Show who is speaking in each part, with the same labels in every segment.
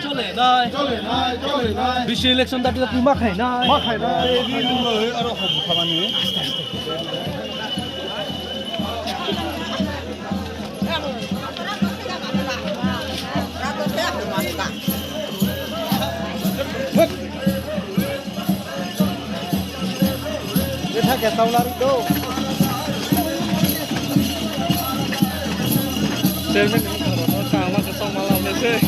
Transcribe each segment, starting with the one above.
Speaker 1: চলে নাই বিশ্ব ইলেকশন দাঁড়িয়ে তুই মাখাই না
Speaker 2: আরো খাবানি থাকে সাউলার তো
Speaker 1: sama kesel malamnya sih.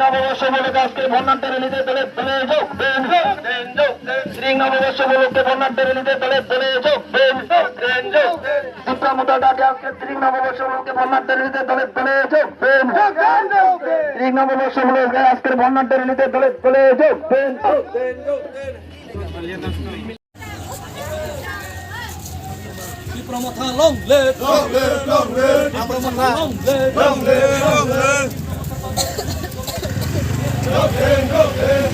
Speaker 1: নববর্ষ বলে আজকে বন্যাঢ্য র্যালিতে দলে দলে যোগ দেন নববর্ষ বলে বন্যাঢ্য র্যালিতে দলে দলে যোগ দেন মোটাটাকে আজকে নববর্ষ বলে বন্যাঢ্য র্যালিতে দলে দলে যোগ দেন নববর্ষ বলে আজকের বন্যাঢ্য র্যালিতে দলে দলে যোগ দেন Promoter long live, long live, long live. Promoter long live, long live, long live. Long live, long live.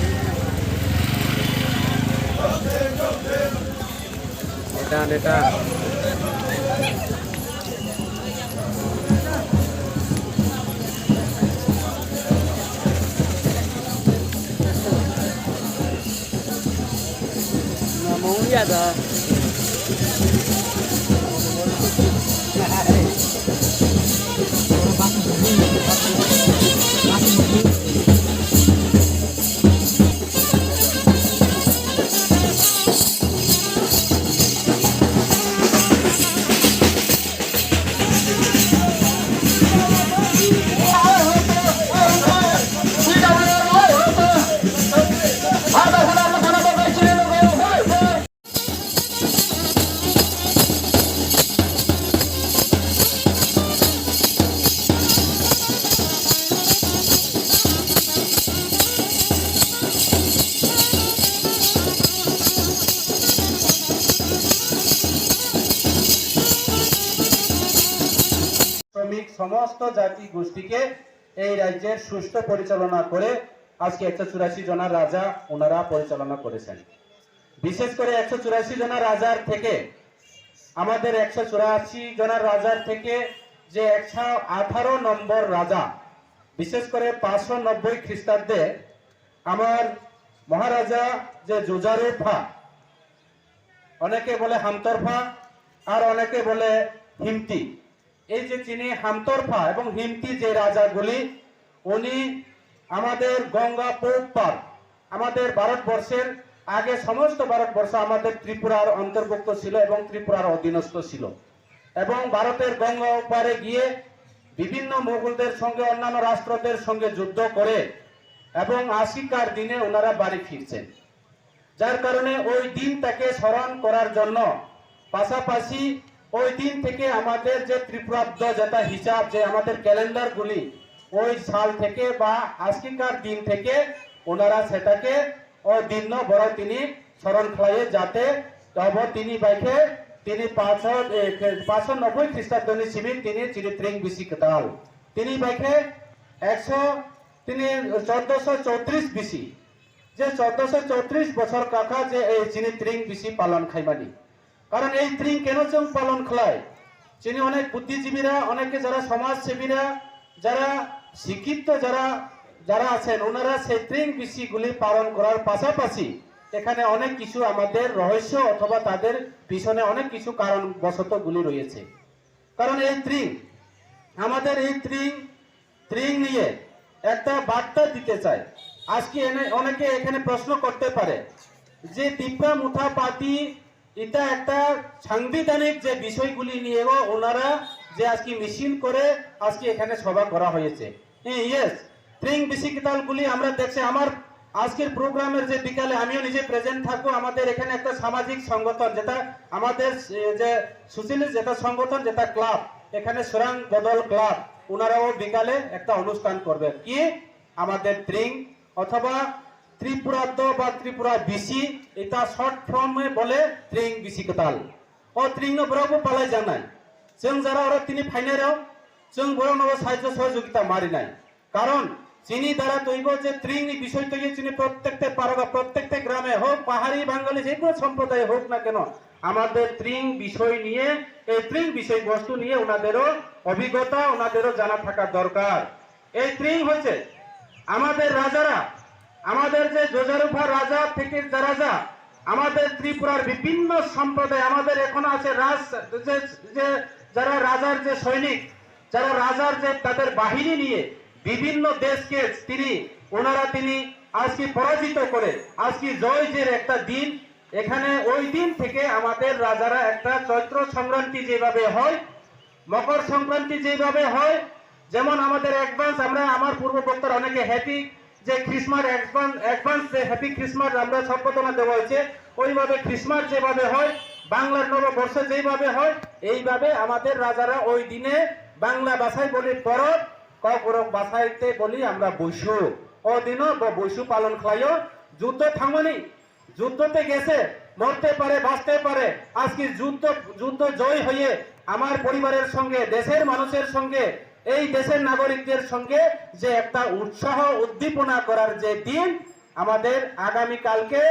Speaker 1: Long live, long live. Neta. Nggak mau lihat dah.
Speaker 2: সমস্ত জাতি গোষ্ঠীকে এই রাজ্যের সুষ্ঠু পরিচালনা করে আজকে 184 জনের রাজা ওনারা পরিচালনা করেছেন। বিশেষ করে 184 জনের রাজার থেকে আমাদের 184 জনের রাজার থেকে যে 118 নম্বর রাজা, বিশেষ করে 590 খ্রিস্টাব্দে আমার মহারাজা যে জুজারুফা, অনেকে বলে হামতরফা আর অনেকে বলে হিমতি, এই যে চিনি হামতরফা এবং হিমতি যে রাজাগুলি, উনি আমাদের গঙ্গা পৌপার আমাদের ভারতবর্ষের আগে সমস্ত ভারতবর্ষ আমাদের ত্রিপুরার অন্তর্ভুক্ত ছিল এবং ত্রিপুরার অধীনস্থ ছিল এবং ভারতের গঙ্গা ওপারে গিয়ে বিভিন্ন মুঘলদের সঙ্গে অন্যান্য রাষ্ট্রদের সঙ্গে যুদ্ধ করে এবং আশিকার দিনে ওনারা বাড়ি ফিরছেন। যার কারণে ওই দিনটাকে স্মরণ করার জন্য পাশাপাশি ওই দিন থেকে আমাদের যে ত্রিপুরাব্দ যেটা হিসাব, যে আমাদের ক্যালেন্ডার গুলি ওই সাল থেকে বা আজকেকার দিন থেকে ওনারা সেটাকে ওই দিন বড় তিনি স্মরণ খাইয়ে যাতে তব তিনি বাইকে তিনি 590 খ্রিস্টাব্দ শিবির তিনি চিরিত্রিং বিসি কতাল তিনি বাইকে 1434 বিসি যে 1434 বছর কাকা যে এই চিনিত্রিং বিসি পালন খাইমানি। কারণ এই ত্রিং কেন চং পালন খায়, চিনি অনেক বুদ্ধিজীবীরা, অনেকে যারা সমাজসেবীরা, যারা শিক্ষিত যারা আছেন, ওনারা সেই ত্রিং বিসিগুলি পালন করার পাশাপাশি এখানে অনেক কিছু আমাদের রহস্য অথবা তাদের পিছনে অনেক কিছু কারণ বশত গুলি রয়েছে। কারণ এই ত্রিং আমাদের এই ত্রিং নিয়ে একটা বার্তা দিতে চাই। আজকে অনেকে এখানে প্রশ্ন করতে পারে যে তিপ্রা মুঠা পাতি এটা একটা সাংবিধানিক যে বিষয়গুলি নিয়ে ওনারা যে আজকে মিছিল করে আজকে এখানে সভা করা হয়েছে। ইয়েস, ত্রিং বিসিকতালগুলি আমরা দেখছি। আমার আজকের প্রোগ্রামের যে বিকালে আমিও নিজে প্রেজেন্ট থাকবো। আমাদের এখানে একটা সামাজিক সংগঠন যেটা আমাদের যে সোশ্যালিস্ট যেটা সংগঠন যেটা ক্লাব এখানে সুরাং বদল ক্লাব ওনারাও বিকালে একটা অনুষ্ঠান করবে কি আমাদের ত্রিং অথবা ত্রিপুরাদ্য বা ত্রিপুরা বিসি এটা শর্ট ফর্মে বলে ত্রিং বিসি কতাল ও ত্রিং বরাবো পালাই জানাই जों যারা ওরা তিনি ফাইনারাও जों বরাবো সাহায্য সহযোগিতা মারি নাই কারণ চিনি দ্বারা তৈব যে ত্রিংনি বিষয় তৈরি চিনি প্রত্যেকটা পারগা প্রত্যেকটা গ্রামে হোক পাহাড়ি বাঙালি যে কোনো সম্প্রদায় হোক না কেন আমাদের ত্রিং বিষয় নিয়ে এই ত্রিং বিষয়বস্তু নিয়ে ওনাদেরও অভিজ্ঞতা ওনাদেরও জানা থাকা দরকার এই ত্রিং হচ্ছে আমাদের রাজারা আমাদের যে যোজারুফা রাজা থেকে রাজা আমাদের ত্রিপুরার বিভিন্ন সম্প্রদায় আমাদের এখন আছে রাজ যে যারা রাজার যে সৈনিক যারা রাজার যে তাদের বাহিনী নিয়ে বিভিন্ন দেশকে তিনি আজকে পরাজিত করে আজকে জয়ের একটা দিন এখানে ওই দিন থেকে আমাদের রাজারা একটা চৈত্র সংক্রান্তি যেভাবে হয় মকর সংক্রান্তি যেভাবে হয় যেমন আমাদের অ্যাডভান্স আমরা আমার পূর্ব বক্তার অনেকে হ্যাপি যে খ্রিসমাস অ্যাডভান্স যে হ্যাপি খ্রিসমাস আমরা সম্বোধনা দেওয়া হয়েছে ওইভাবে খ্রিসমাস যেভাবে হয় বাংলার নববর্ষ যেভাবে হয় এইভাবে আমাদের রাজারা ওই দিনে বাংলা ভাষায় বলি পরব কপরক ভাষাইতে বলি আমরা বৈশু ও দিনও বৈশু পালন খাইও যুদ্ধ থামনি যুদ্ধতে গেছে মরতে পারে বাঁচতে পারে আজকে যুদ্ধ জয় হয়ে আমার পরিবারের সঙ্গে দেশের মানুষের সঙ্গে এই দেশের নাগরিকদের সঙ্গে যে একটা উৎসাহ উদ্দীপনা করার যে দিন আমাদের আগামী কালকে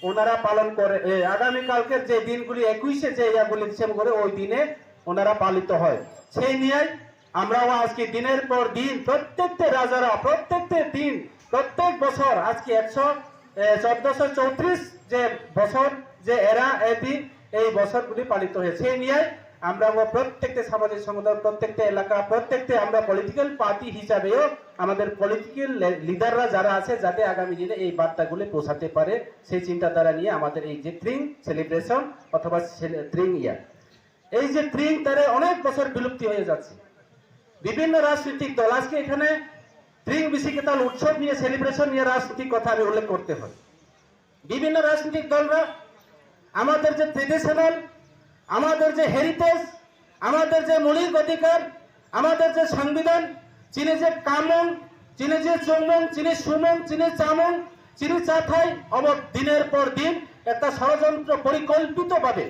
Speaker 2: ওনারা পালন করে আগামী কালকের যে দিনগুলি 21-এ যে ইয়াগুলি হিসেবে করে ওই দিনে ওনারা পালিত হয় সেই নিয়ে আমরাও আজকে দিনের পর দিন প্রত্যেকটা রাজারা প্রত্যেকটা দিন প্রত্যেক বছর আজকে 1434 যে বছর যে এরা এই বছরগুলি পালিত হয়েছে সেই নিয়ে আমরা প্রত্যেকটা সামাজিক সংগঠন প্রত্যেকটা এলাকা প্রত্যেকটা আমরা পলিটিক্যাল পার্টি হিসাবেও আমাদের পলিটিক্যাল লিডাররা যারা আছে যাতে আগামী দিনে এই বার্তাগুলি পৌঁছাতে পারে সেই চিন্তাধারা নিয়ে আমাদের এই যে ত্রিং সেলিব্রেশন অথবা ত্রিং ইয়ার এই যে ত্রিং তারে অনেক বছর বিলুপ্তি হয়ে যাচ্ছে বিভিন্ন রাজনৈতিক দল আজকে এখানে ত্রিং বিশিকেতাল উৎসব নিয়ে সেলিব্রেশন নিয়ে রাজনৈতিক কথা আমি উল্লেখ করতে হয় বিভিন্ন রাজনৈতিক দলরা আমাদের যে ট্রেডিশনাল আমাদের যে হেরিটেজ আমাদের যে মৌলিক অধিকার আমাদের যে সংবিধান চিনি যে কামং চিনি যে চুমং চিনি সুমং চিনি চামং চিনি চাথাই দিনের পর দিন একটা ষড়যন্ত্র পরিকল্পিতভাবে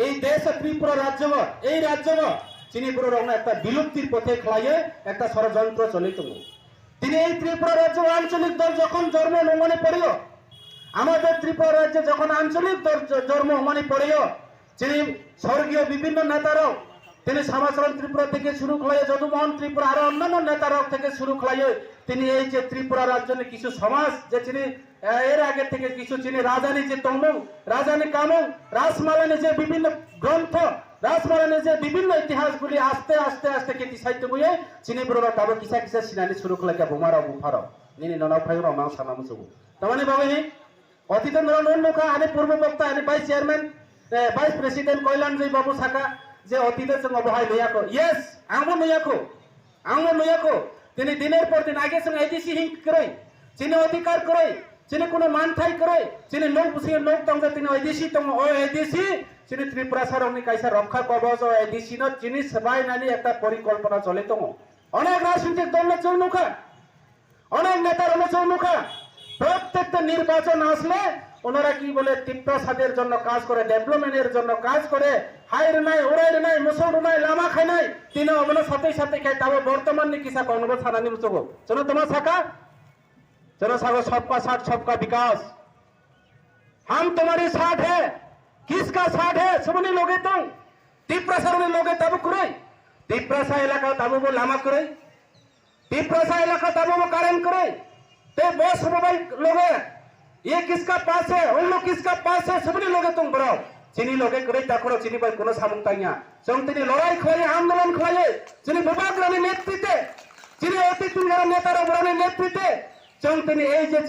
Speaker 2: এই দেশ ত্রিপুরা এই রাজ্য চিনি পুরো একটা বিলুপ্তির পথে খেলাইয়ে একটা ষড়যন্ত্র চলিত তিনি এই ত্রিপুরা রাজ্য আঞ্চলিক দল যখন জন্ম মনে পড়িল আমাদের ত্রিপুরা রাজ্যে যখন আঞ্চলিক দল জন্ম মনে পড়িল তিনি স্বর্গীয় বিভিন্ন নেতারাও তিনি শ্যামাচরণ ত্রিপুরা থেকে শুরু করে যদুমোহন ত্রিপুরা আরো অন্যান্য নেতারাও থেকে শুরু করে তিনি এই যে ত্রিপুরা রাজ্যে কিছু সমাজ যে তিনি এর আগে থেকে কিছু তিনি রাজধানী যে তমং রাজধানী কামং রাসমালানি যে বিভিন্ন গ্রন্থ রাসমালানি যে বিভিন্ন ইতিহাসগুলি আস্তে আস্তে আস্তে কেটি সাহিত্য বইয়ে চিনি বড়রা তাবো কিসা সিনানি শুরু করে বুমারাও বুফারাও নিনি ননাও ফাইরাও নাও সানামু সবু তামানে বাবাই অতীতের নৌকা আনে পূর্ব বক্তা আনে ভাইস চেয়ারম্যান ভাইস প্রেসিডেন্ট কৈলানজয় বাবু সাকা যে অতীতে সঙ্গে বহাই লইয়াকো ইয়েস আঙো নইয়াকো তিনি দিনের পর দিন আগে সঙ্গে এদিসি হিং করে চিনি অধিকার করে চিনি কোনো মান ঠাই করে চিনি লোক বুঝিয়ে লোক তঙ্গ তিনি এদিসি তঙ্গ ও এদিসি চিনি ত্রিপুরা সারণী কাইসা রক্ষা কবচ ও এদিসি ন চিনি সবাই নানি একটা পরিকল্পনা চলে তঙ্গ অনেক রাজনৈতিক দল চৌমুখা অনেক নেতার চৌমুখা প্রত্যেকটা নির্বাচন আসলে ওনারা কি বলে তীর্থসাদের জন্য কাজ করে ডেভেলপমেন্টের জন্য কাজ করে হাইর নাই ওরাইর নাই মুসৌর নাই লামা খাই নাই তিনি ওগুলো সাথে খাই তাও বর্তমান নি কিসা কনব ছানানি মুসব চলো তোমার শাখা चलो सागो सबका साथ सबका विकास हम तुम्हारे साथ है किसका साथ है सबने लोगे तुम तीप्रसा लोगे तब करे तीप्रसा इलाका तब वो लामा करे तीप्रसा इलाका तब वो कारण करे ते बॉस मोबाइल लोगे ये किसका पास है उन लोग किसका पास है सबने लोगे तुम बढ़ाओ चीनी लोगे करे ताकरो चीनी भाई कोनो सामुंताइया चंगतिनी लड़ाई खवाए आंदोलन खवाए चीनी बुबाग्रानी नेतृत्वे चीनी अति तुंगारा नेतारा बड़ानी नेतृत्वे चंगतिनी এই যে